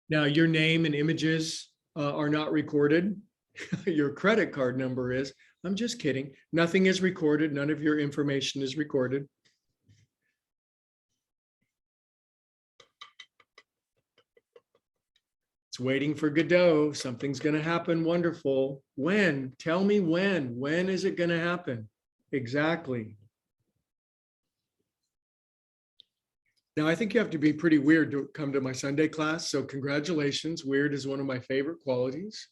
Now, your name and images are not recorded. Your credit card number is. I'm just kidding. Nothing is recorded. None of your information is recorded. It's waiting for Godot. Something's going to happen wonderful. When? Tell me when. When is it going to happen? Exactly. Now, I think you have to be pretty weird to come to my Sunday class. So congratulations. Weird is one of my favorite qualities.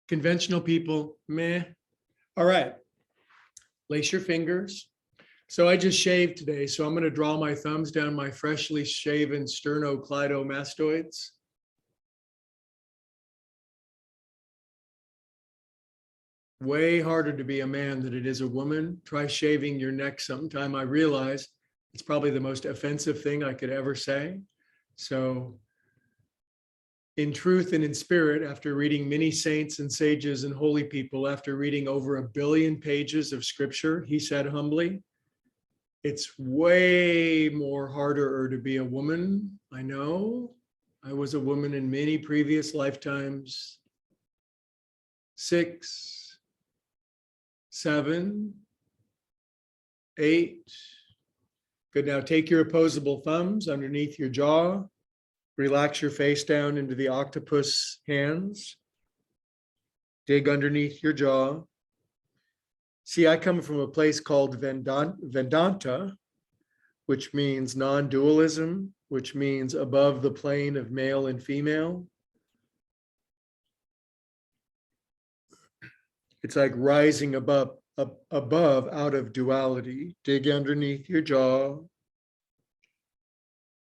Conventional people, meh. All right. Lace your fingers. So I just shaved today. So I'm going to draw my thumbs down my freshly shaven sternocleidomastoids. Way harder to be a man than it is a woman. Try shaving your neck sometime. I realize it's probably the most offensive thing I could ever say. So in truth and in spirit, after reading many saints and sages and holy people, after reading over 1 billion pages of scripture, he said humbly, it's way more harder to be a woman. I know. I was a woman in many previous lifetimes. 6, 7, 8. Good. Now take your opposable thumbs underneath your jaw. Relax your face down into the octopus hands. Dig underneath your jaw. See, I come from a place called Vedanta, which means non-dualism, which means above the plane of male and female. It's like rising above out of duality. Dig underneath your jaw.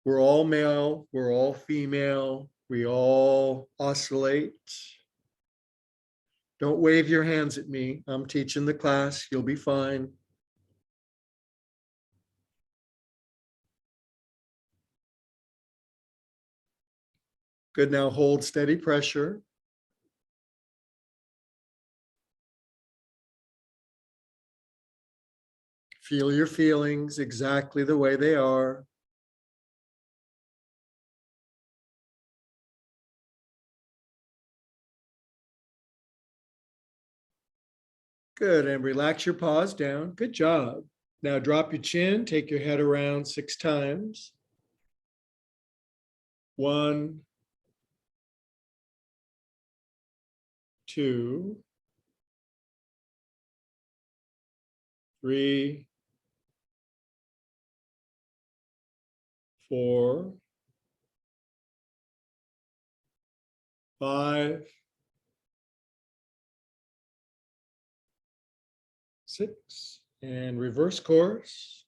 We're all male, we're all female, we all oscillate. Don't wave your hands at me. I'm teaching the class. You'll be fine. Good. Now hold steady pressure. Feel your feelings exactly the way they are. Good. And relax your paws down. Good job. Now drop your chin. Take your head around 6 times. 1, 2, 3, 4, 5, 6, and reverse course.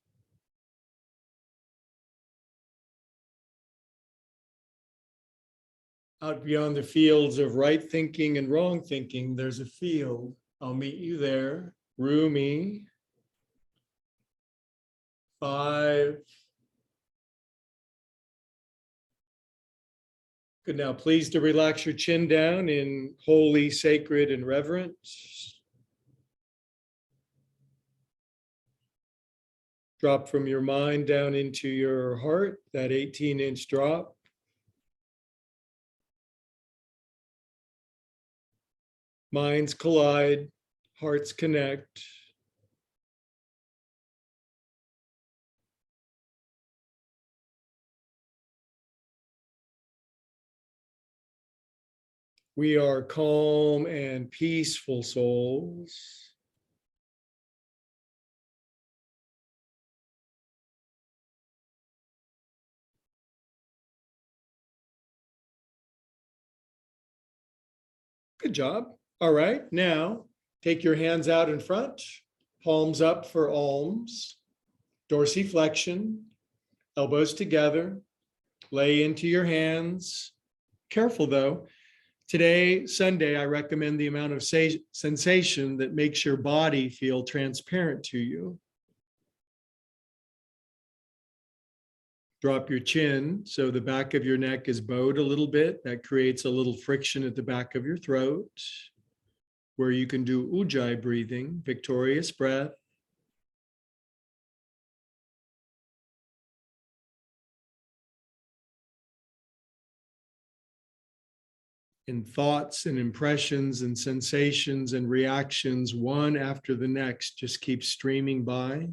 Out beyond the fields of right thinking and wrong thinking, there's a field. I'll meet you there. Rumi. 5. Good. Now, please to relax your chin down in holy, sacred, and reverent. Drop from your mind down into your heart, that 18-inch drop. Minds collide, hearts connect. We are calm and peaceful souls. Good job. All right, now take your hands out in front, palms up for alms, dorsiflexion, elbows together, lay into your hands. Careful though. Today, Sunday, I recommend the amount of sensation that makes your body feel transparent to you. Drop your chin so the back of your neck is bowed a little bit. That creates a little friction at the back of your throat, where you can do ujjayi breathing, victorious breath. And thoughts and impressions and sensations and reactions, one after the next, just keep streaming by.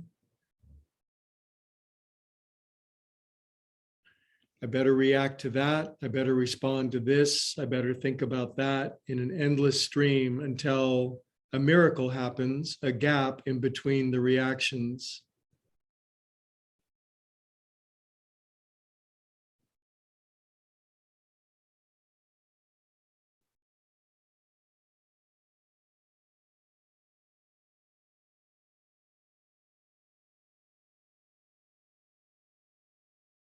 I better react to that. I better respond to this. I better think about that in an endless stream until a miracle happens, a gap in between the reactions.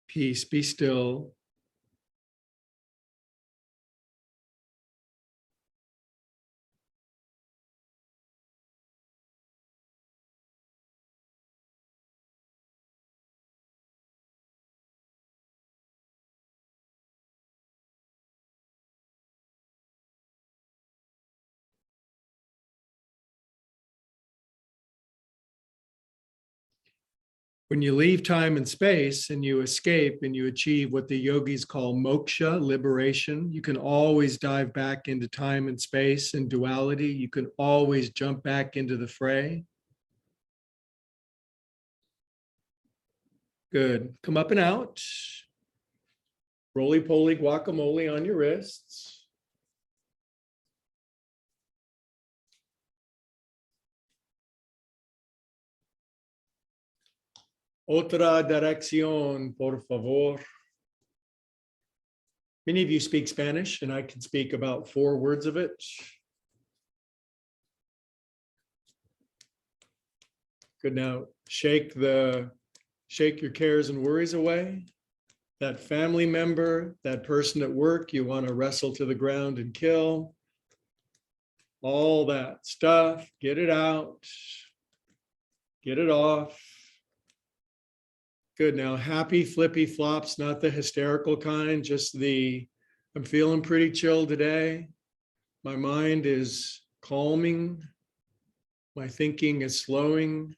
Peace, be still. When you leave time and space and you escape and you achieve what the yogis call moksha, liberation, you can always dive back into time and space and duality. You can always jump back into the fray. Good. Come up and out. Roly-poly guacamole on your wrists. Otra dirección, por favor. Many of you speak Spanish, and I can speak about 4 words of it. Good. Now, shake your cares and worries away. That family member, that person at work you want to wrestle to the ground and kill. All that stuff, get it out. Get it off. Good. Now, happy flippy flops, not the hysterical kind, just I'm feeling pretty chill today. My mind is calming. My thinking is slowing.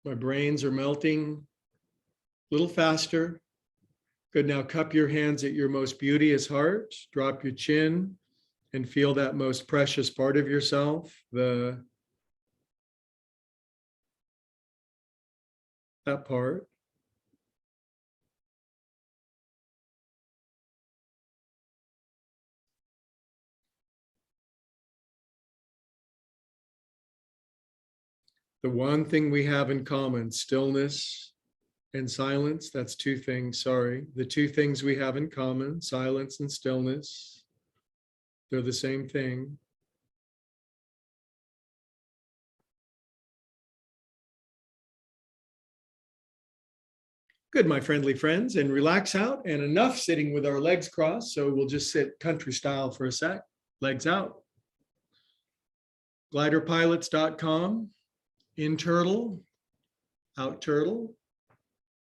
My brains are melting a little faster. Good. Now, cup your hands at your most beauteous heart. Drop your chin and feel that most precious part of yourself, that part. The one thing we have in common, stillness and silence, that's 2 things, sorry. The 2 things we have in common, silence and stillness, they're the same thing. Good, my friendly friends, and relax out, and enough sitting with our legs crossed, so we'll just sit country style for a sec, legs out. Gliderpilots.com, in turtle, out turtle,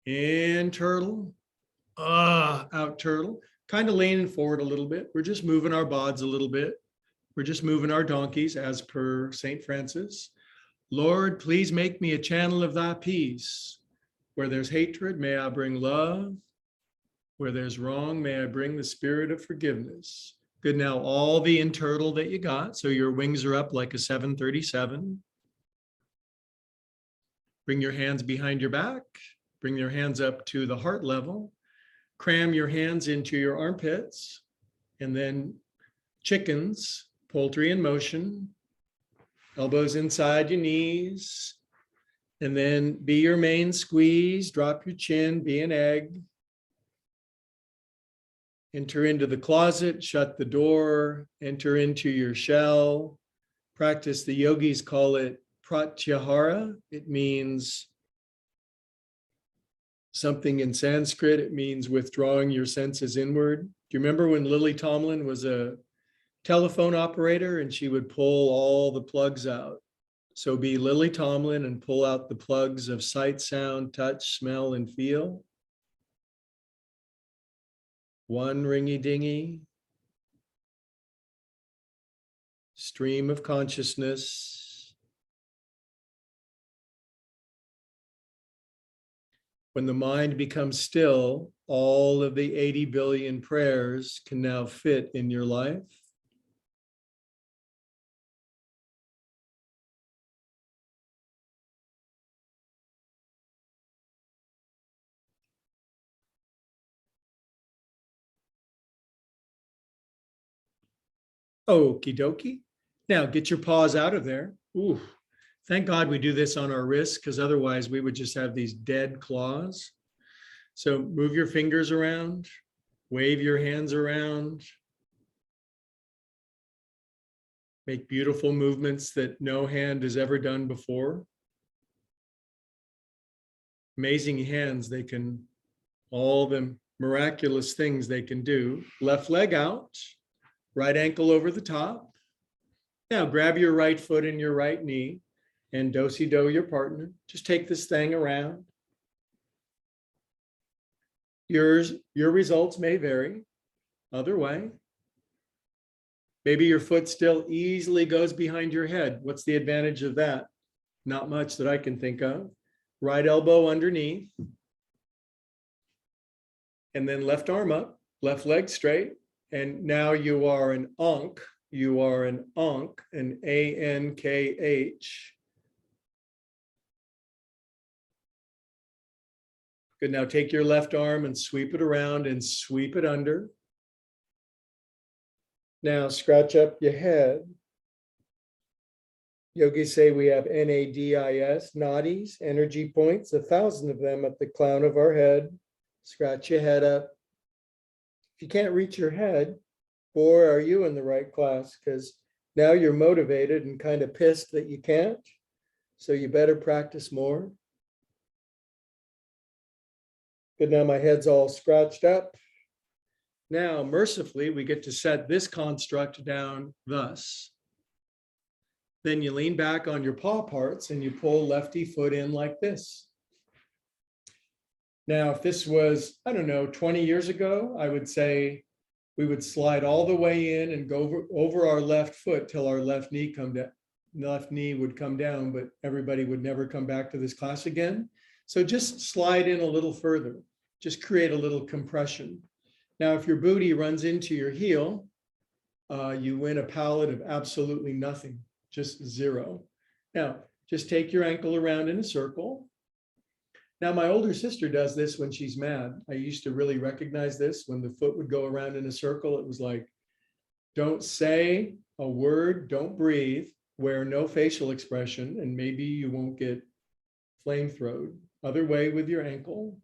in turtle, out turtle, kind of leaning forward a little bit. We're just moving our bods a little bit. We're just moving our donkeys as per St. Francis. Lord, please make me a channel of thy peace. Where there's hatred, may I bring love. Where there's wrong, may I bring the spirit of forgiveness. Good. Now, all the in turtle that you got. So your wings are up like a 737. Bring your hands behind your back. Bring your hands up to the heart level. Cram your hands into your armpits. And then chickens, poultry in motion. Elbows inside your knees. And then be your main squeeze, drop your chin, be an egg. Enter into the closet, shut the door, enter into your shell. Practice, the yogis call it pratyahara. It means something in Sanskrit. It means withdrawing your senses inward. Do you remember when Lily Tomlin was a telephone operator and she would pull all the plugs out? So be Lily Tomlin and pull out the plugs of sight, sound, touch, smell, and feel. One ringy-dingy stream of consciousness. When the mind becomes still, all of the 80 billion prayers can now fit in your life. Okie dokie. Now get your paws out of there. Ooh, thank God we do this on our wrists, because otherwise we would just have these dead claws. So move your fingers around, wave your hands around, make beautiful movements that no hand has ever done before. Amazing hands, they can, all the miraculous things they can do. Left leg out, right ankle over the top. Now grab your right foot and your right knee and do-si-do your partner. Just take this thing around. Your results may vary. Other way. Maybe your foot still easily goes behind your head. What's the advantage of that? Not much that I can think of. Right elbow underneath. And then left arm up, left leg straight. And now you are an Ankh. You are an Ankh, an A-N-K-H. Good, now take your left arm and sweep it around and sweep it under. Now scratch up your head. Yogis say we have NADIS, nadis, energy points, 1,000 of them at the crown of our head. Scratch your head up. If you can't reach your head, boy, are you in the right class, because now you're motivated and kind of pissed that you can't. So you better practice more. Good, now my head's all scratched up. Now, mercifully, we get to set this construct down thus. Then you lean back on your paw parts and you pull lefty foot in like this. Now, if this was, I don't know, 20 years ago, I would say we would slide all the way in and go over our left foot till our left knee would come down, but everybody would never come back to this class again. So just slide in a little further, just create a little compression. Now, if your booty runs into your heel, you win a pallet of absolutely nothing, just zero. Now, just take your ankle around in a circle. Now, my older sister does this when she's mad. I used to really recognize this when the foot would go around in a circle. It was like, don't say a word, don't breathe, wear no facial expression, and maybe you won't get flame-throwed. Other way with your ankle.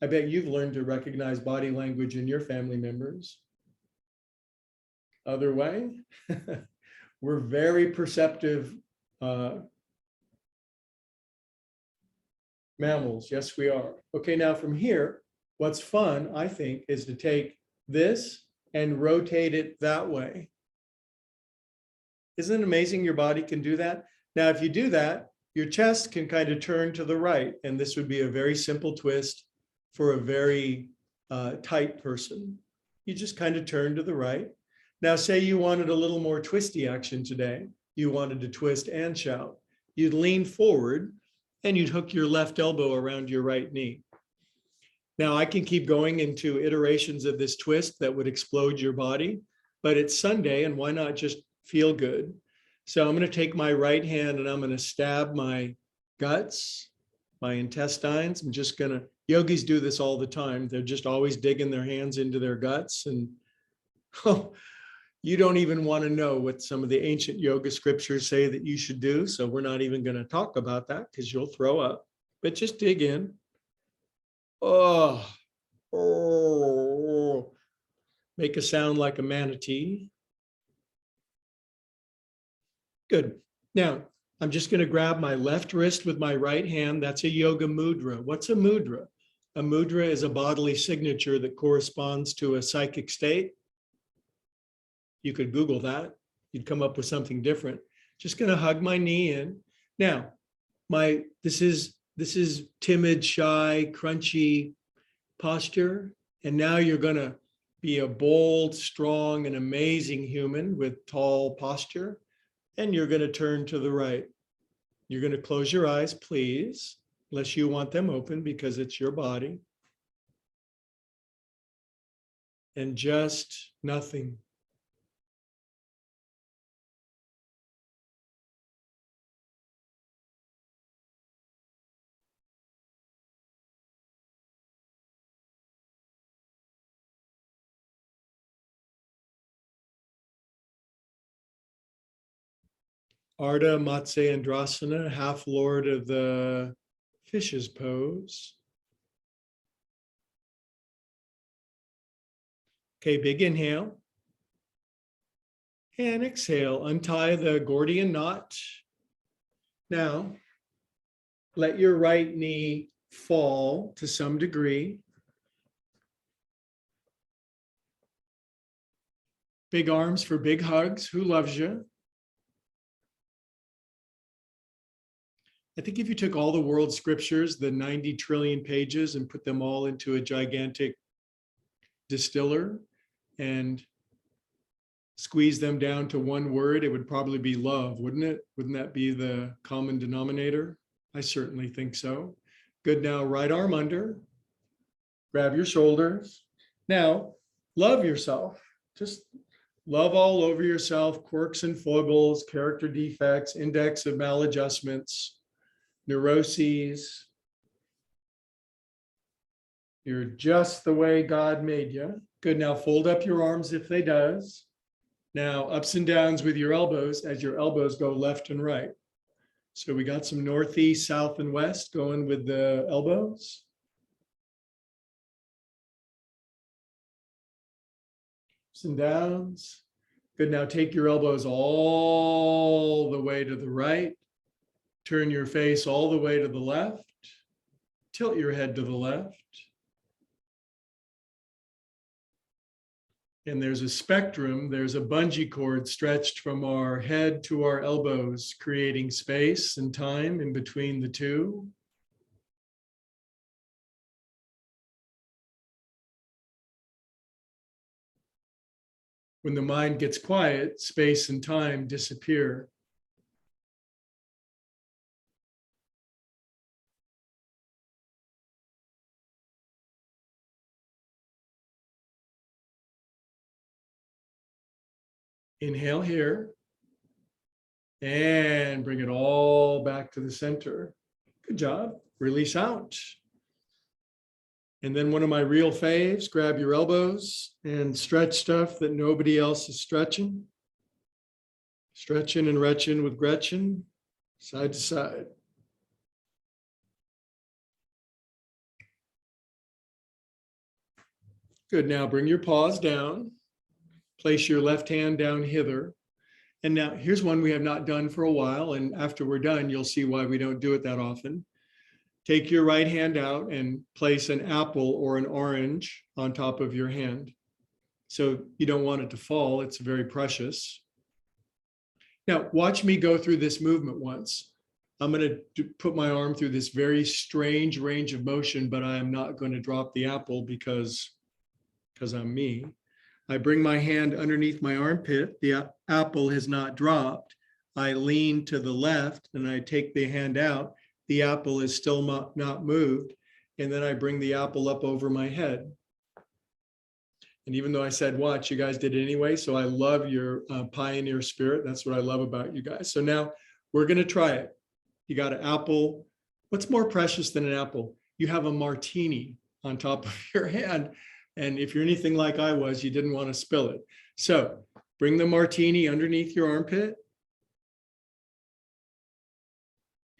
I bet you've learned to recognize body language in your family members. Other way. We're very perceptive mammals. Yes, we are. Okay, now from here, what's fun, I think, is to take this and rotate it that way. Isn't it amazing your body can do that? Now, if you do that, your chest can kind of turn to the right, and this would be a very simple twist for a very tight person. You just kind of turn to the right. Now, say you wanted a little more twisty action today. You wanted to twist and shout. You'd lean forward and you'd hook your left elbow around your right knee. Now, I can keep going into iterations of this twist that would explode your body, but it's Sunday, and why not just feel good? So I'm going to take my right hand and I'm going to stab my guts, my intestines. I'm just going to, yogis do this all the time. They're just always digging their hands into their guts. And oh, you don't even want to know what some of the ancient yoga scriptures say that you should do. So we're not even going to talk about that because you'll throw up, but just dig in. Oh, oh, make a sound like a manatee. Good. Now, I'm just going to grab my left wrist with my right hand. That's a yoga mudra. What's a mudra? A mudra is a bodily signature that corresponds to a psychic state. You could Google that. You'd come up with something different. Just going to hug my knee in. Now, this is timid, shy, crunchy posture. And now you're going to be a bold, strong, and amazing human with tall posture. And you're going to turn to the right. You're going to close your eyes, please, unless you want them open because it's your body. and just nothing. Ardha Matsyendrasana, half lord of the fishes pose. Okay, big inhale. And exhale, untie the Gordian knot. Now, let your right knee fall to some degree. Big arms for big hugs. Who loves you? I think if you took all the world scriptures, the 90 trillion pages, and put them all into a gigantic distiller and squeeze them down to one word, it would probably be love, wouldn't it? Wouldn't that be the common denominator? I certainly think so. Good. Now, right arm under, grab your shoulders. Now, love yourself. Just love all over yourself, quirks and foibles, character defects, index of maladjustments, neuroses. You're just the way God made you. Good. Now, fold up your arms if they does. Now, ups and downs with your elbows as your elbows go left and right. So we got some northeast, south, and west going with the elbows. Ups and downs. Good. Now take your elbows all the way to the right. Turn your face all the way to the left. Tilt your head to the left. And there's a spectrum, there's a bungee cord stretched from our head to our elbows, creating space and time in between the two. When the mind gets quiet, space and time disappear. Inhale here and bring it all back to the center. Good job. Release out. And then one of my real faves, grab your elbows and stretch stuff that nobody else is stretching. Stretching and retching with Gretchen, side to side. Good. Now bring your paws down. Place your left hand down hither. And now here's one we have not done for a while. And after we're done, you'll see why we don't do it that often. Take your right hand out and place an apple or an orange on top of your hand. So you don't want it to fall. It's very precious. Now watch me go through this movement once. I'm going to put my arm through this very strange range of motion, but I am not going to drop the apple because I'm me. I bring my hand underneath my armpit. The apple has not dropped. I lean to the left and I take the hand out. The apple is still not moved. And then I bring the apple up over my head. And even though I said watch, you guys did it anyway. So I love your pioneer spirit. That's what I love about you guys. So now we're going to try it. You got an apple. What's more precious than an apple? You have a martini on top of your hand. And if you're anything like I was, you didn't want to spill it. So bring the martini underneath your armpit.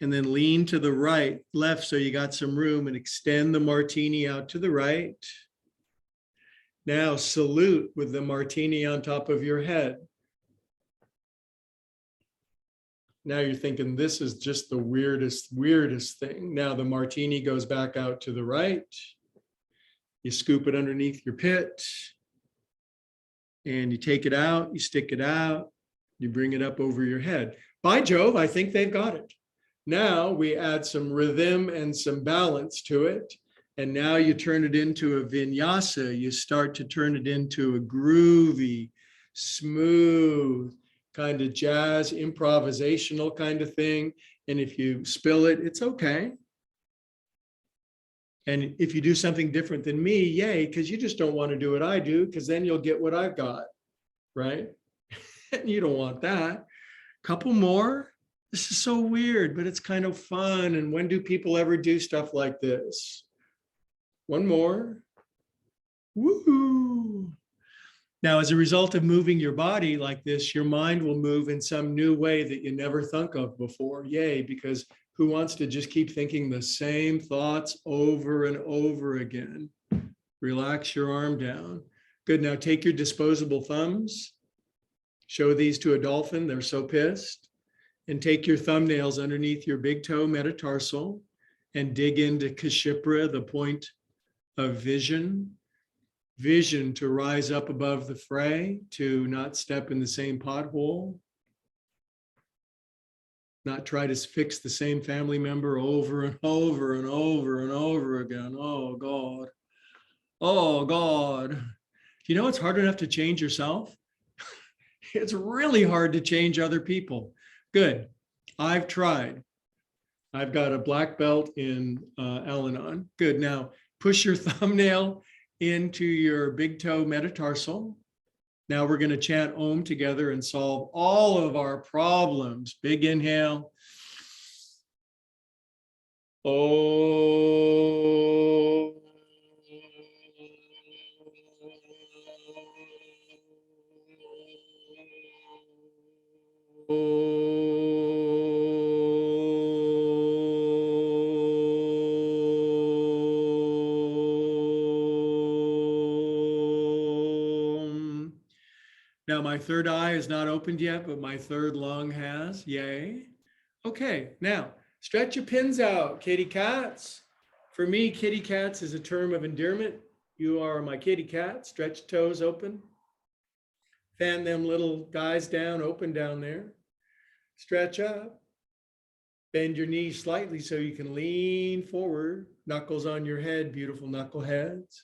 And then lean to the right, left, so you got some room, and extend the martini out to the right. Now salute with the martini on top of your head. Now you're thinking, this is just the weirdest thing. Now the martini goes back out to the right. You scoop it underneath your pit and you take it out, you stick it out, you bring it up over your head. By Jove, I think they've got it. Now we add some rhythm and some balance to it. And now you turn it into a vinyasa. You start to turn it into a groovy, smooth, kind of jazz, improvisational kind of thing. And if you spill it, it's okay. And if you do something different than me, yay, because you just don't want to do what I do, because then you'll get what I've got, right? And you don't want that. Couple more. This is so weird, but it's kind of fun. And when do people ever do stuff like this? One more. Woohoo. Now, as a result of moving your body like this, your mind will move in some new way that you never thunk of before. Yay, because who wants to just keep thinking the same thoughts over and over again? Relax your arm down. Good. Now take your disposable thumbs. Show these to a dolphin. They're so pissed. And take your thumbnails underneath your big toe metatarsal and dig into Kashipra, the point of vision. Vision to rise up above the fray, to not step in the same pothole, not try to fix the same family member over and over and over and over again. Oh, God. Oh, God. You know, it's hard enough to change yourself. It's really hard to change other people. Good. I've tried. I've got a black belt in Al-Anon. Good. Now, push your thumbnail into your big toe metatarsal. Now we're going to chant Om together and solve all of our problems. Big inhale. Om. Now my third eye is not opened yet, but my third lung has. Yay. Okay, now stretch your pins out, kitty cats. For me, kitty cats is a term of endearment. You are my kitty cat. Stretch toes open. Fan them little guys down, open down there. Stretch up. Bend your knees slightly so you can lean forward. Knuckles on your head, beautiful knuckleheads.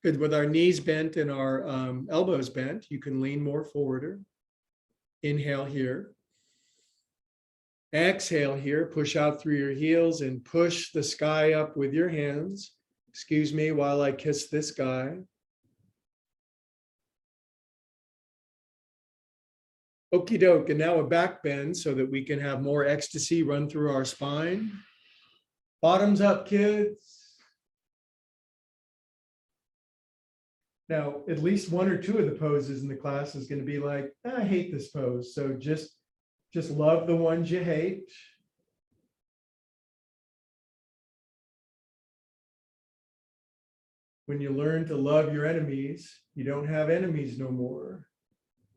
Good. With our knees bent and our elbows bent, you can lean more forward. Inhale here. Exhale here. Push out through your heels and push the sky up with your hands. Excuse me while I kiss this guy. Okie doke. And now a back bend so that we can have more ecstasy run through our spine. Bottoms up, kids. Now, at least one or two of the poses in the class is going to be like, I hate this pose. So just love the ones you hate. When you learn to love your enemies, you don't have enemies no more.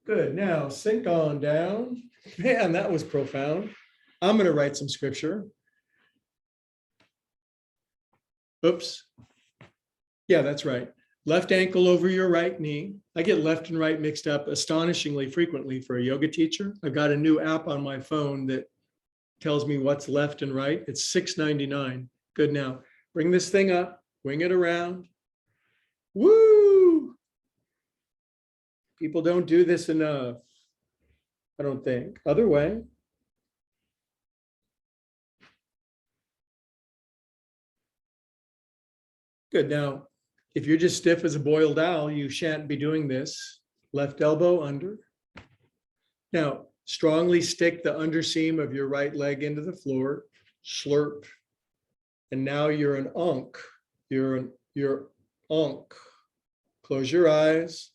Good. Now sink on down. Man, that was profound. I'm going to write some scripture. Oops. Yeah, that's right. Left ankle over your right knee. I get left and right mixed up astonishingly frequently for a yoga teacher. I've got a new app on my phone that tells me what's left and right. It's $6.99. Good. Now bring this thing up, wing it around. Woo! People don't do this enough, I don't think. Other way. Good. Now, if you're just stiff as a boiled owl, you shan't be doing this. Left elbow under. Now, strongly stick the underseam of your right leg into the floor. Slurp. And now you're an Ankh. You're Ankh. Close your eyes.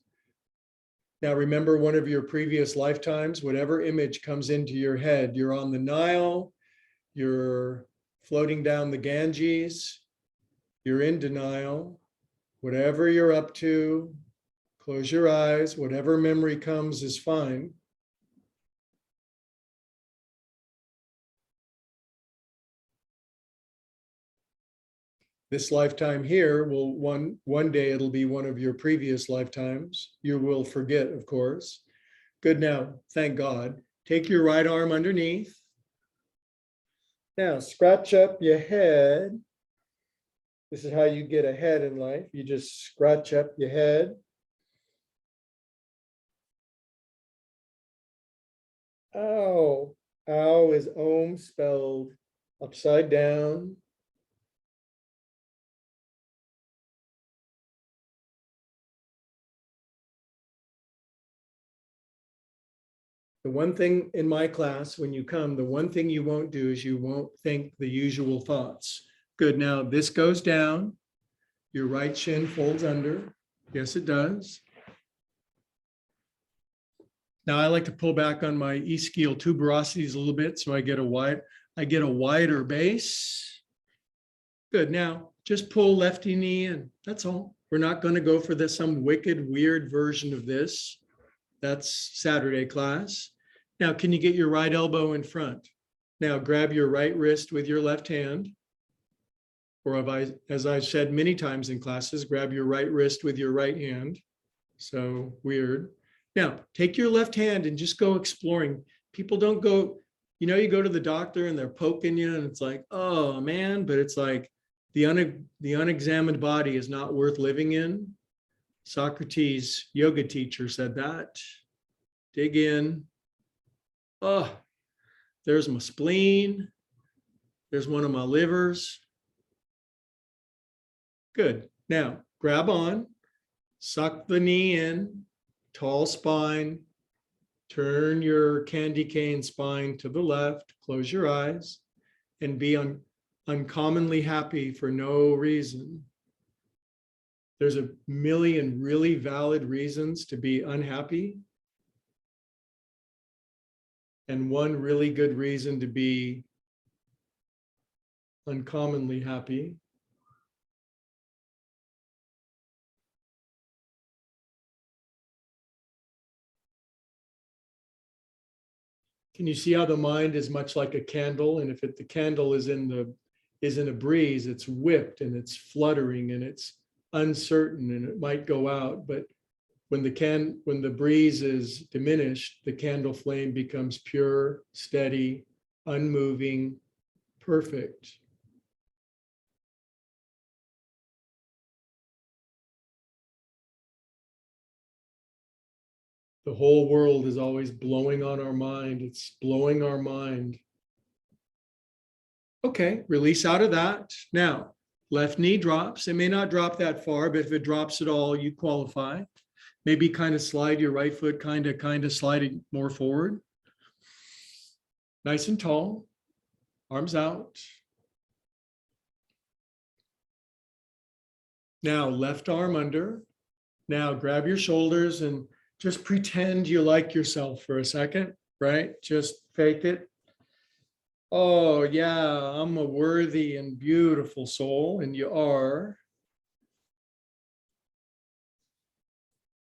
Now remember one of your previous lifetimes, whatever image comes into your head, you're on the Nile, you're floating down the Ganges, you're in denial, whatever you're up to, close your eyes, whatever memory comes is fine. This lifetime here will one day it'll be one of your previous lifetimes. You will forget, of course. Good. Now, thank God. Take your right arm underneath. Now, scratch up your head. This is how you get ahead in life. You just scratch up your head. Ow. Ow is Om spelled upside down. The one thing in my class, when you come, the one thing you won't do is you won't think the usual thoughts. Good. Now this goes down. Your right shin folds under. Yes, it does. Now I like to pull back on my ischial tuberosities a little bit so I get a wider base. Good. Now just pull lefty knee in. That's all. We're not going to go for some wicked, weird version of this. That's Saturday class. Now, can you get your right elbow in front? Now grab your right wrist with your left hand. Or as I've said many times in classes, grab your right wrist with your right hand. So weird. Now, take your left hand and just go exploring. People don't go, you go to the doctor and they're poking you and it's like, oh man, but it's like the unexamined body is not worth living in. Socrates, yoga teacher, said that. Dig in. Oh, there's my spleen. There's one of my livers. Good. Now, grab on, suck the knee in, tall spine, turn your candy cane spine to the left, close your eyes, and be uncommonly happy for no reason. There's a million really valid reasons to be unhappy, and one really good reason to be uncommonly happy. Can you see how the mind is much like a candle? And if the candle is in a breeze, it's whipped and it's fluttering and it's uncertain and it might go out. But when the breeze is diminished, the candle flame becomes pure, steady, unmoving, perfect. The whole world is always blowing on our mind. It's blowing our mind. Okay, release out of that. Now, left knee drops. It may not drop that far, but if it drops at all, you qualify. Maybe kind of slide your right foot, kind of slide it more forward. Nice and tall. Arms out. Now, left arm under. Now, grab your shoulders and just pretend you like yourself for a second, right? Just fake it. Oh, yeah, I'm a worthy and beautiful soul, and you are.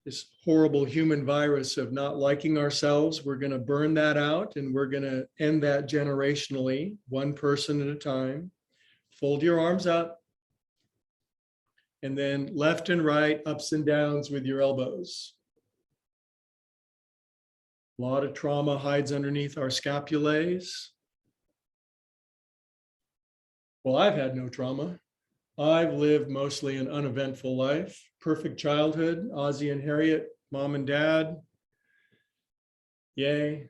This horrible human virus of not liking ourselves, we're going to burn that out, and we're going to end that generationally, one person at a time. Fold your arms up, and then left and right, ups and downs with your elbows. A lot of trauma hides underneath our scapulae. Well, I've had no trauma. I've lived mostly an uneventful life. Perfect childhood, Ozzie and Harriet, mom and dad. Yay.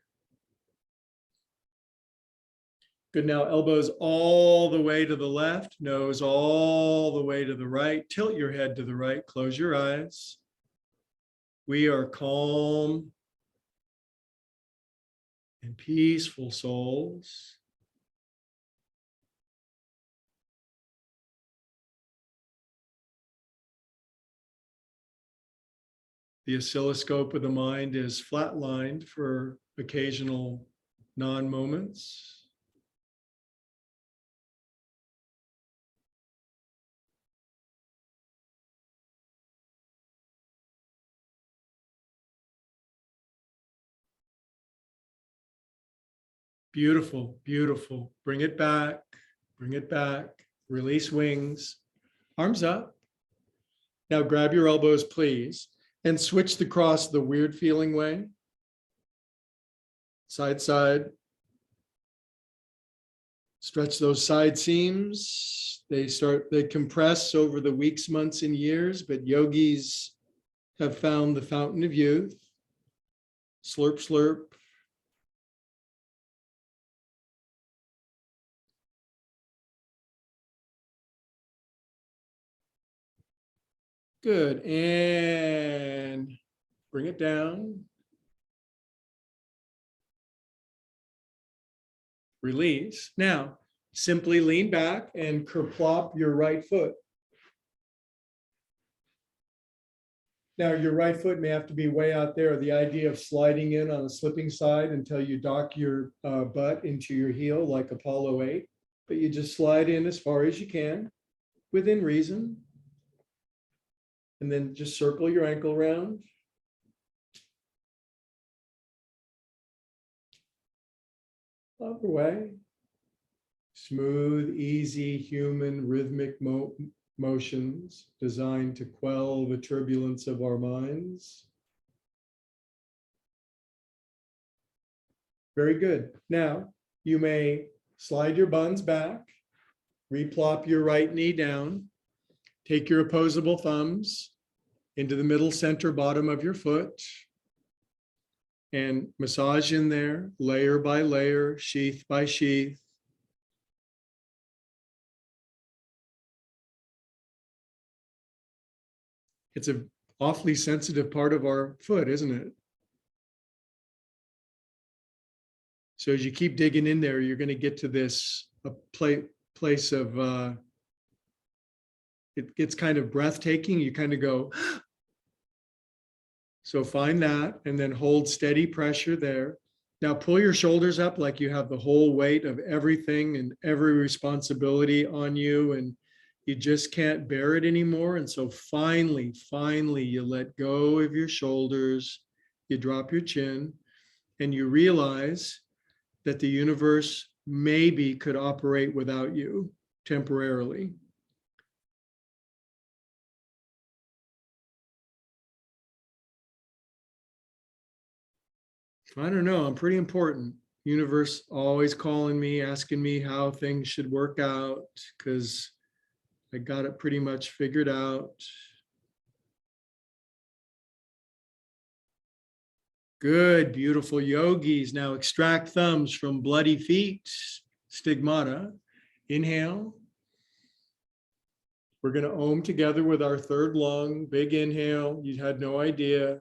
Good. Now elbows all the way to the left, nose all the way to the right. Tilt your head to the right, close your eyes. We are calm and peaceful souls. The oscilloscope of the mind is flatlined for occasional non-moments. Beautiful, beautiful. Bring it back, bring it back. Release wings, arms up. Now grab your elbows, please, and switch the cross the weird feeling way. Side, side. Stretch those side seams. They compress over the weeks, months, and years, but yogis have found the fountain of youth. Slurp, slurp. Good. And bring it down. release. Now, simply lean back and kerplop your right foot. Now, your right foot may have to be way out there. The idea of sliding in on a slipping side until you dock your butt into your heel like Apollo 8, but you just slide in as far as you can within reason. And then just circle your ankle around. Other way. Smooth, easy, human, rhythmic motions designed to quell the turbulence of our minds. Very good. Now, you may slide your buns back, replop your right knee down, take your opposable thumbs into the middle center bottom of your foot, and massage in there, layer by layer, sheath by sheath. It's an awfully sensitive part of our foot, isn't it? So as you keep digging in there, you're going to get to this place of, it gets kind of breathtaking. You kind of go, so find that and then hold steady pressure there. Now pull your shoulders up like you have the whole weight of everything and every responsibility on you, and you just can't bear it anymore. And so finally, you let go of your shoulders, you drop your chin, and you realize that the universe maybe could operate without you temporarily. I don't know, I'm pretty important. Universe always calling me, asking me how things should work out, because I got it pretty much figured out. Good, beautiful yogis. Now extract thumbs from bloody feet, stigmata. Inhale. We're going to Om together with our third lung. Big inhale. You had no idea.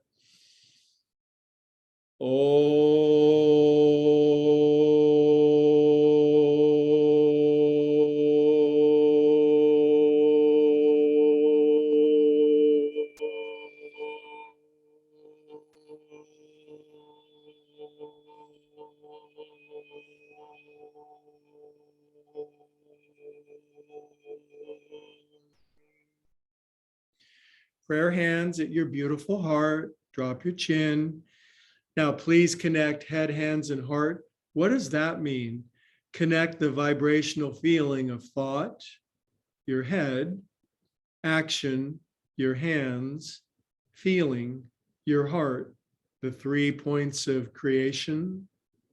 Prayer hands at your beautiful heart. Drop your chin. Now, please connect head, hands, and heart. What does that mean? Connect the vibrational feeling of thought, your head, action, your hands, feeling, your heart, the 3 points of creation,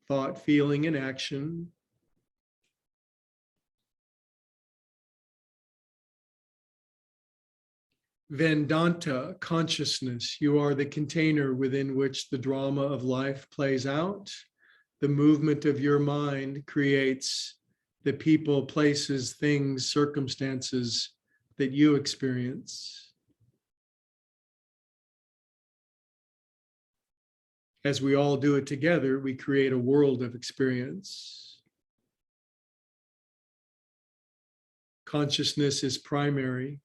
thought, feeling, and action. Vedanta, consciousness. You are the container within which the drama of life plays out. The movement of your mind creates the people, places, things, circumstances that you experience. As we all do it together, we create a world of experience. Consciousness is primary.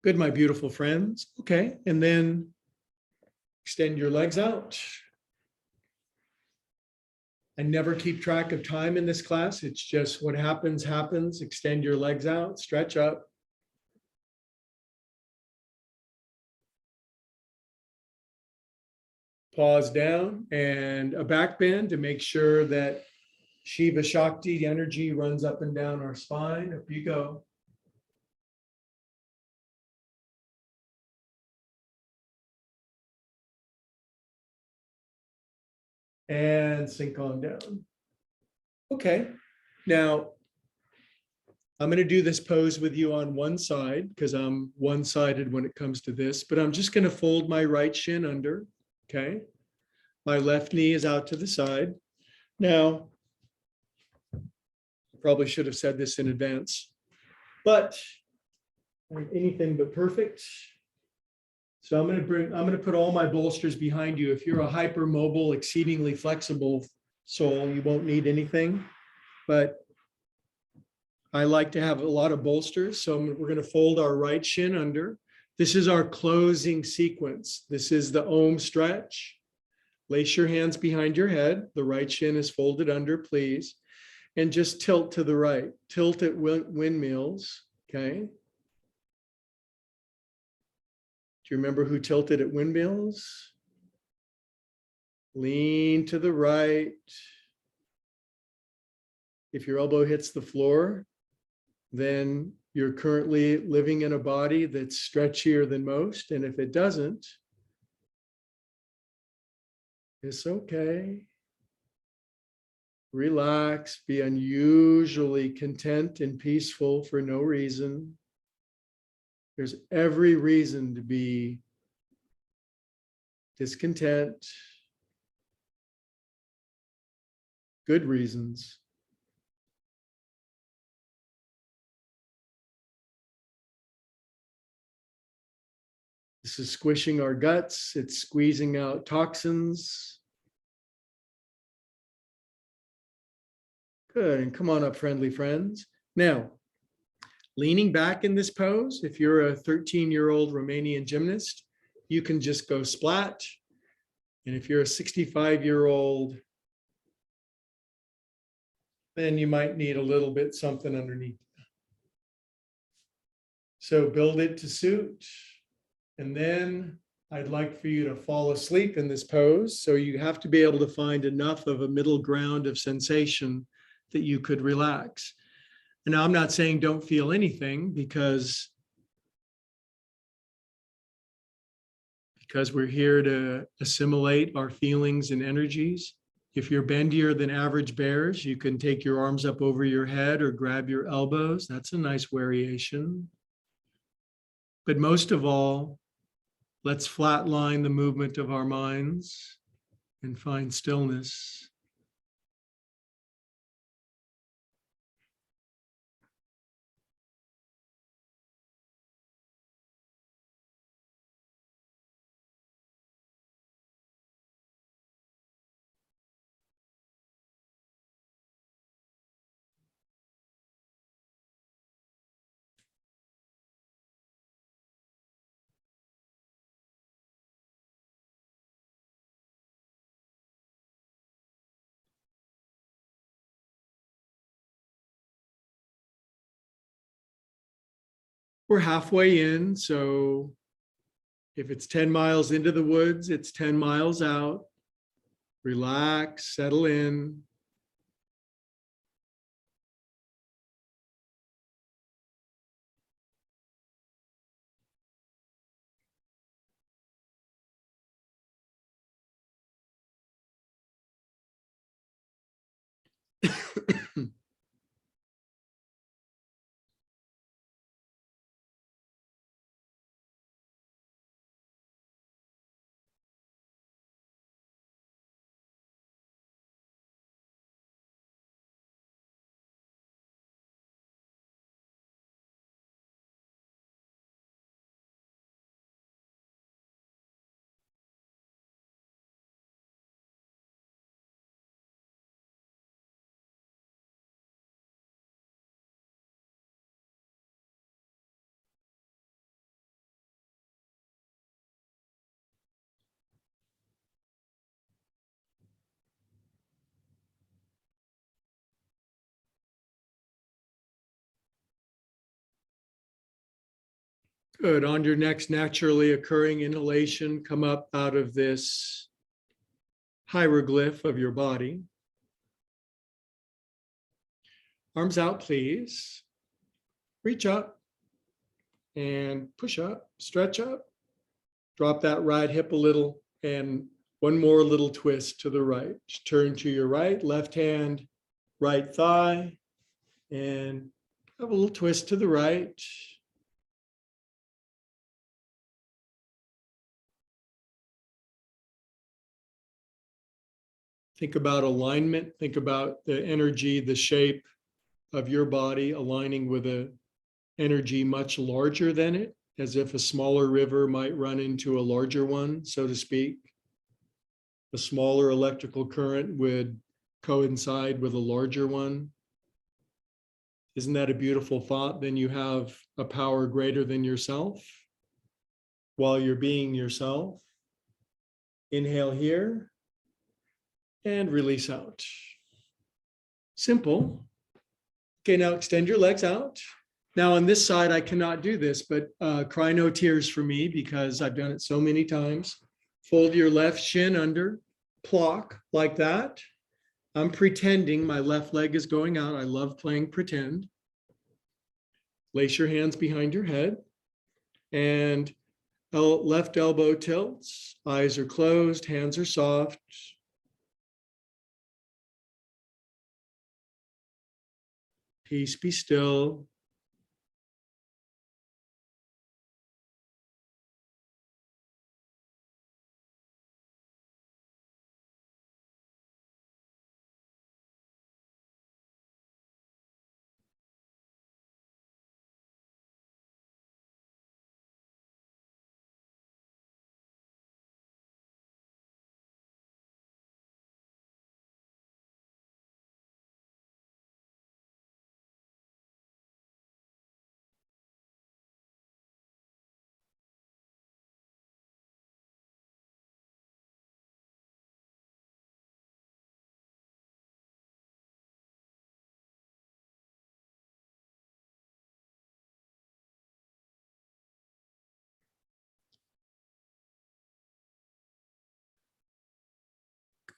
Good, my beautiful friends. Okay, and then extend your legs out. I never keep track of time in this class. It's just what happens, happens. Extend your legs out, stretch up. Pause down and a back bend to make sure that Shiva Shakti energy runs up and down our spine. Up you go. And sink on down. Okay, now I'm going to do this pose with you on one side because I'm one-sided when it comes to this, but I'm just going to fold my right shin under, okay? My left knee is out to the side. Now, Probably should have said this in advance, but I'm anything but perfect. So I'm going to put all my bolsters behind you. If you're a hypermobile, exceedingly flexible soul, you won't need anything, but I like to have a lot of bolsters. So we're going to fold our right shin under. This is our closing sequence. This is the Om stretch. Lace your hands behind your head. The right shin is folded under, please. And just tilt to the right. Tilt at windmills, okay? Do you remember who tilted at windmills? Lean to the right. If your elbow hits the floor, then you're currently living in a body that's stretchier than most. And if it doesn't, it's okay. Relax, be unusually content and peaceful for no reason. There's every reason to be discontent. Good reasons. This is squishing our guts. It's squeezing out toxins. Good, and come on up, friendly friends. Now, leaning back in this pose, if you're a 13-year-old Romanian gymnast, you can just go splat. And if you're a 65-year-old, then you might need a little bit something underneath. So build it to suit. And then I'd like for you to fall asleep in this pose. So you have to be able to find enough of a middle ground of sensation that you could relax. And now I'm not saying don't feel anything because we're here to assimilate our feelings and energies. If you're bendier than average bears, you can take your arms up over your head or grab your elbows. That's a nice variation. But most of all, let's flatline the movement of our minds and find stillness. We're halfway in, so if it's 10 miles into the woods, it's 10 miles out. Relax, settle in. Good. On your next naturally occurring inhalation, come up out of this hieroglyph of your body. Arms out, please. Reach up and push up, stretch up. Drop that right hip a little and one more little twist to the right. Turn to your right, left hand, right thigh, and have a little twist to the right. Think about alignment. Think about the energy, the shape of your body aligning with a energy much larger than it, as if a smaller river might run into a larger one, so to speak. A smaller electrical current would coincide with a larger one. Isn't that a beautiful thought? Then you have a power greater than yourself while you're being yourself. Inhale here and release out. Simple. Okay, now extend your legs out. Now on this side, I cannot do this, but cry no tears for me because I've done it so many times. Fold your left shin under, plock like that. I'm pretending my left leg is going out. I love playing pretend. Lace your hands behind your head and left elbow tilts. Eyes are closed, hands are soft. Peace, be still.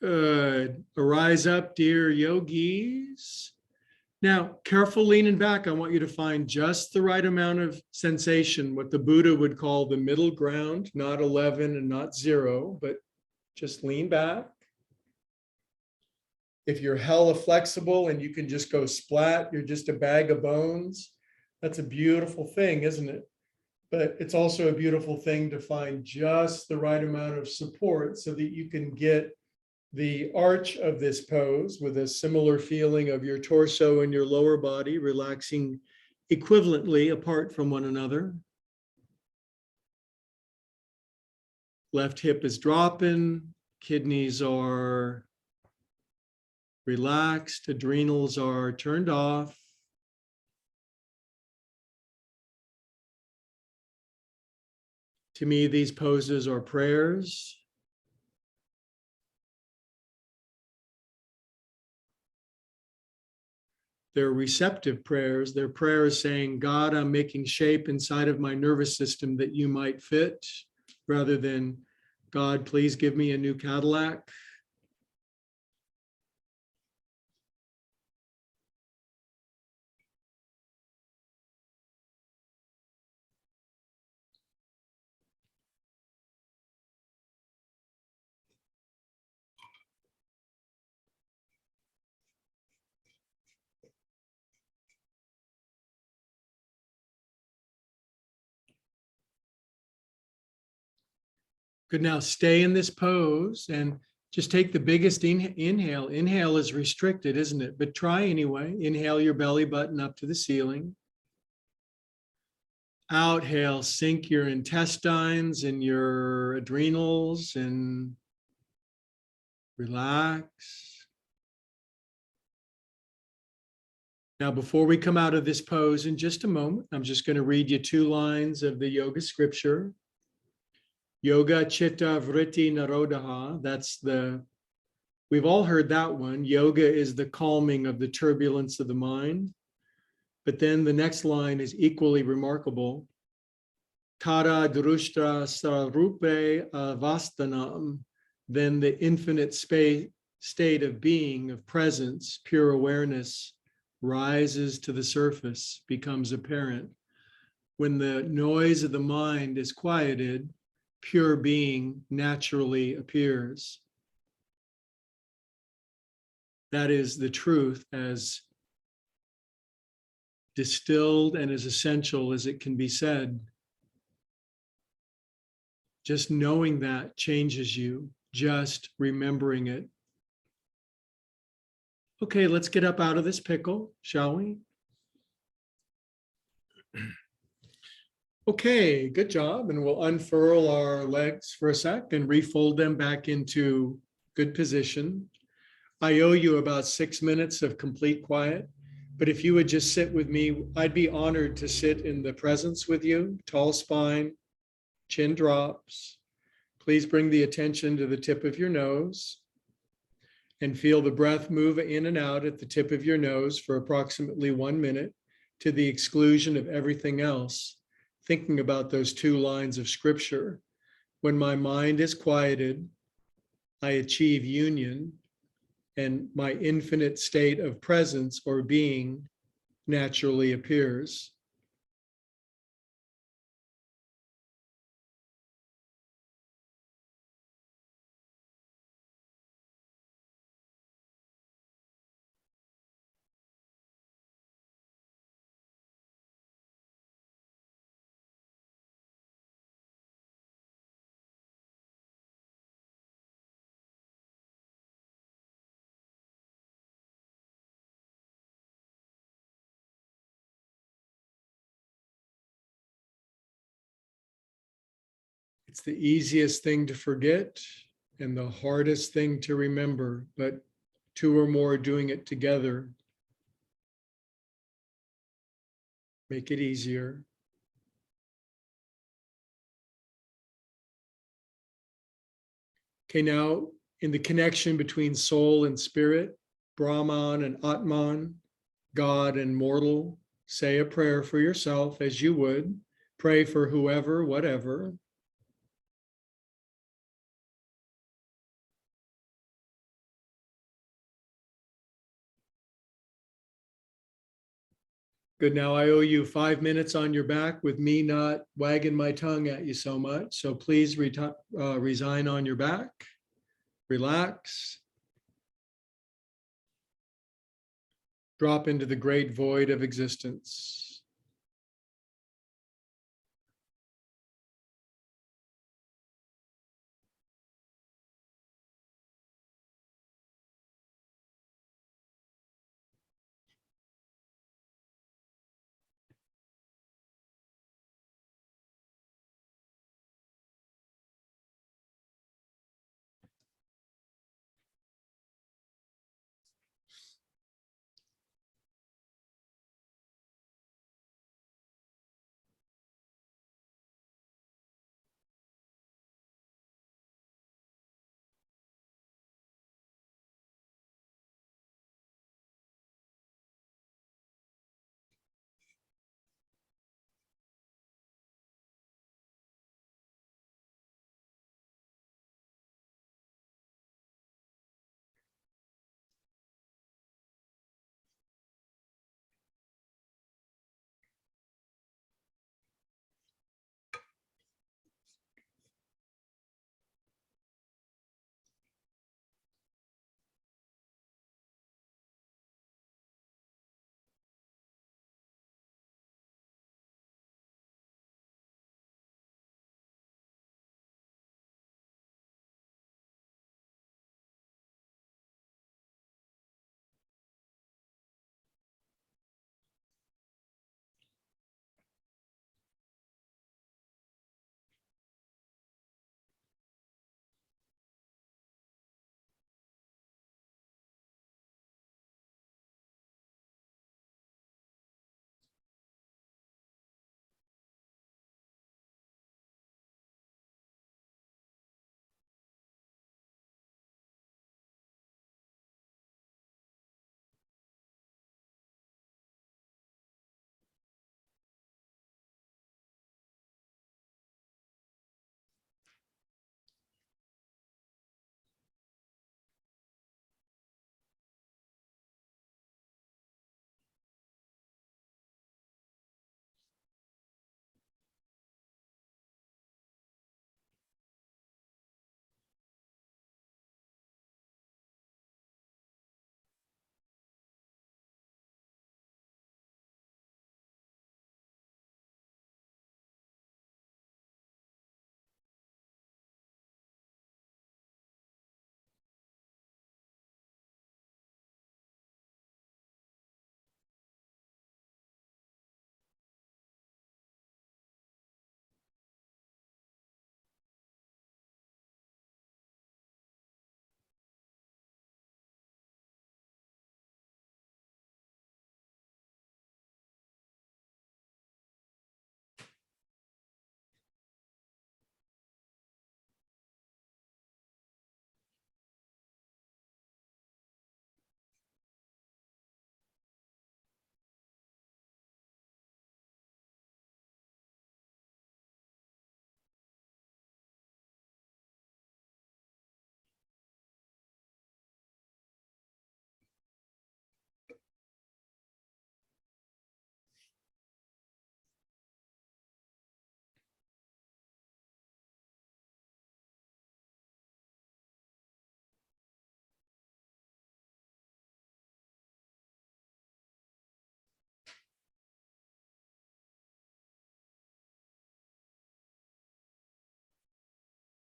Good. Arise up, dear yogis. Now, careful leaning back. I want you to find just the right amount of sensation, what the Buddha would call the middle ground, not 11 and not 0, but just lean back. If you're hella flexible and you can just go splat, you're just a bag of bones. That's a beautiful thing, isn't it? But it's also a beautiful thing to find just the right amount of support so that you can get the arch of this pose with a similar feeling of your torso and your lower body relaxing equivalently apart from one another. Left hip is dropping, kidneys are relaxed, adrenals are turned off. To me, these poses are prayers. They're receptive prayers. They're prayers saying, God, I'm making shape inside of my nervous system that you might fit, rather than, God, please give me a new Cadillac. Good, now stay in this pose and just take the biggest inhale. Inhale is restricted, isn't it? But try anyway. Inhale your belly button up to the ceiling. Outhale, sink your intestines and your adrenals and relax. Now, before we come out of this pose in just a moment, I'm just going to read you 2 lines of the yoga scripture. Yoga chitta vritti narodaha. We've all heard that one. Yoga is the calming of the turbulence of the mind. But then the next line is equally remarkable. Tara drushtra sarupe avastanam. Then the infinite state of being, of presence, pure awareness, rises to the surface, becomes apparent. When the noise of the mind is quieted, pure being naturally appears. That is the truth as distilled and as essential as it can be said. Just knowing that changes you, just remembering it. Okay, let's get up out of this pickle, shall we? Okay, good job. And we'll unfurl our legs for a sec and refold them back into good position. I owe you about 6 minutes of complete quiet, but if you would just sit with me, I'd be honored to sit in the presence with you. Tall spine, chin drops. Please bring the attention to the tip of your nose and feel the breath move in and out at the tip of your nose for approximately 1 minute to the exclusion of everything else, thinking about those 2 lines of scripture. When my mind is quieted, I achieve union, and my infinite state of presence or being naturally appears. It's the easiest thing to forget and the hardest thing to remember, but 2 or more doing it together make it easier. Okay, now in the connection between soul and spirit, Brahman and Atman, God and mortal, say a prayer for yourself as you would. Pray for whoever, whatever. Good. Now I owe you 5 minutes on your back with me not wagging my tongue at you so much. So please resign on your back, relax, drop into the great void of existence.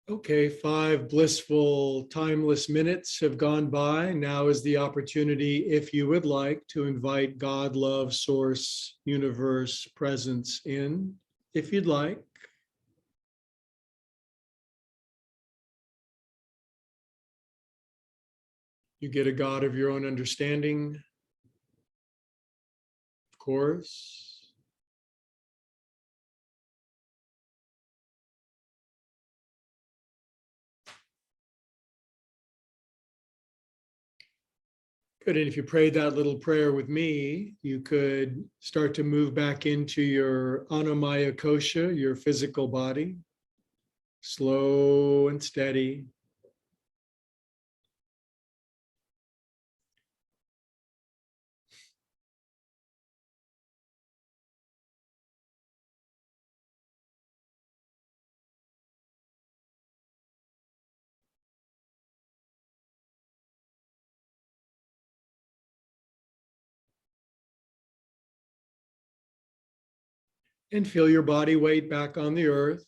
Okay, 5 blissful, timeless minutes have gone by. Now is the opportunity, if you would like, to invite God, love, source, universe, presence in, if you'd like. You get a God of your own understanding, of course. Good. And if you prayed that little prayer with me, you could start to move back into your anamaya kosha, your physical body, slow and steady. And feel your body weight back on the earth.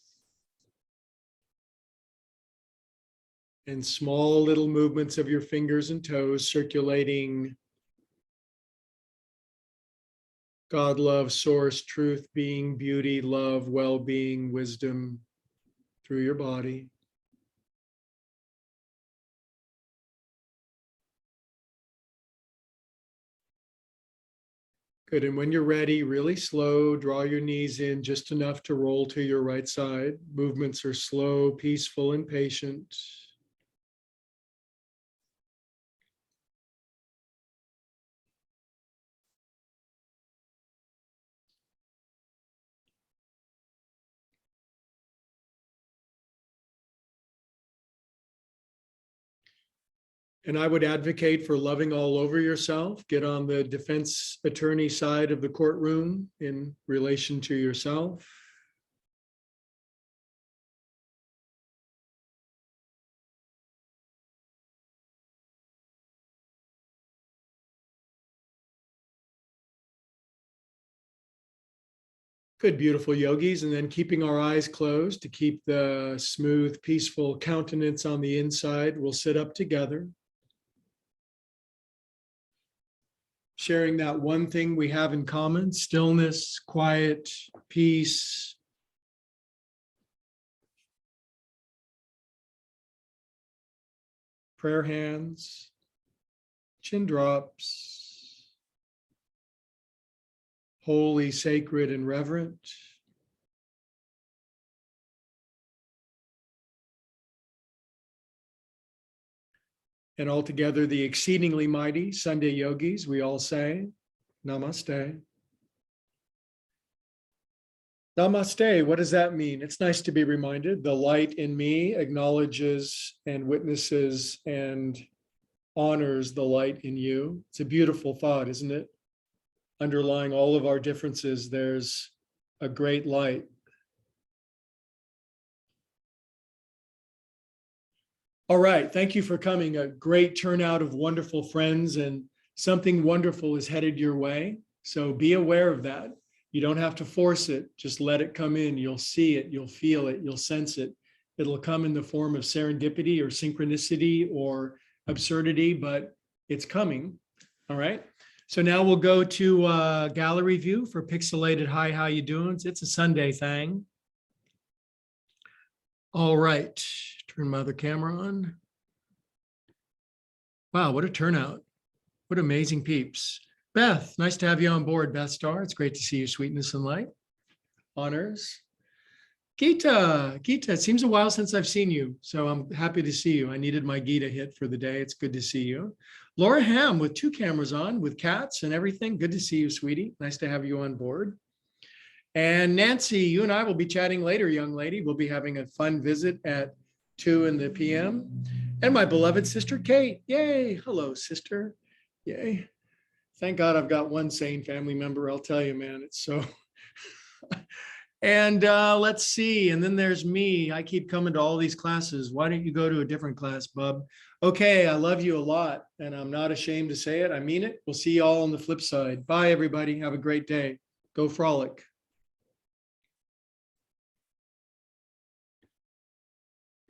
And small little movements of your fingers and toes circulating God, love, source, truth, being, beauty, love, well-being, wisdom through your body. Good. And when you're ready, really slow, draw your knees in just enough to roll to your right side. Movements are slow, peaceful, and patient. And I would advocate for loving all over yourself. Get on the defense attorney side of the courtroom in relation to yourself. Good, beautiful yogis. And then keeping our eyes closed to keep the smooth, peaceful countenance on the inside, we'll sit up together. Sharing that one thing we have in common, stillness, quiet, peace. Prayer hands, chin drops. Holy, sacred, and reverent. And altogether, the exceedingly mighty Sunday yogis, we all say, Namaste. Namaste, what does that mean? It's nice to be reminded. The light in me acknowledges and witnesses and honors the light in you. It's a beautiful thought, isn't it? Underlying all of our differences, there's a great light. All right, thank you for coming. A great turnout of wonderful friends, and something wonderful is headed your way. So be aware of that. You don't have to force it, just let it come in. You'll see it, you'll feel it, you'll sense it. It'll come in the form of serendipity or synchronicity or absurdity, but it's coming. All right. So now we'll go to gallery view for pixelated. Hi, how you doing? It's a Sunday thing. All right, turn my other camera on. Wow, what a turnout. What amazing peeps. Beth, nice to have you on board, Beth Starr. It's great to see you, sweetness and light. Honors. Gita, it seems a while since I've seen you, so I'm happy to see you. I needed my Gita hit for the day. It's good to see you. Laura Ham with 2 cameras on, with cats and everything. Good to see you, sweetie. Nice to have you on board. And Nancy, you and I will be chatting later, young lady. We'll be having a fun visit at 2 p.m. And my beloved sister, Kate. Yay. Hello, sister. Yay. Thank God I've got one sane family member. I'll tell you, man, it's so... And let's see. And then there's me. I keep coming to all these classes. Why don't you go to a different class, bub? Okay, I love you a lot, and I'm not ashamed to say it. I mean it. We'll see you all on the flip side. Bye, everybody. Have a great day. Go frolic.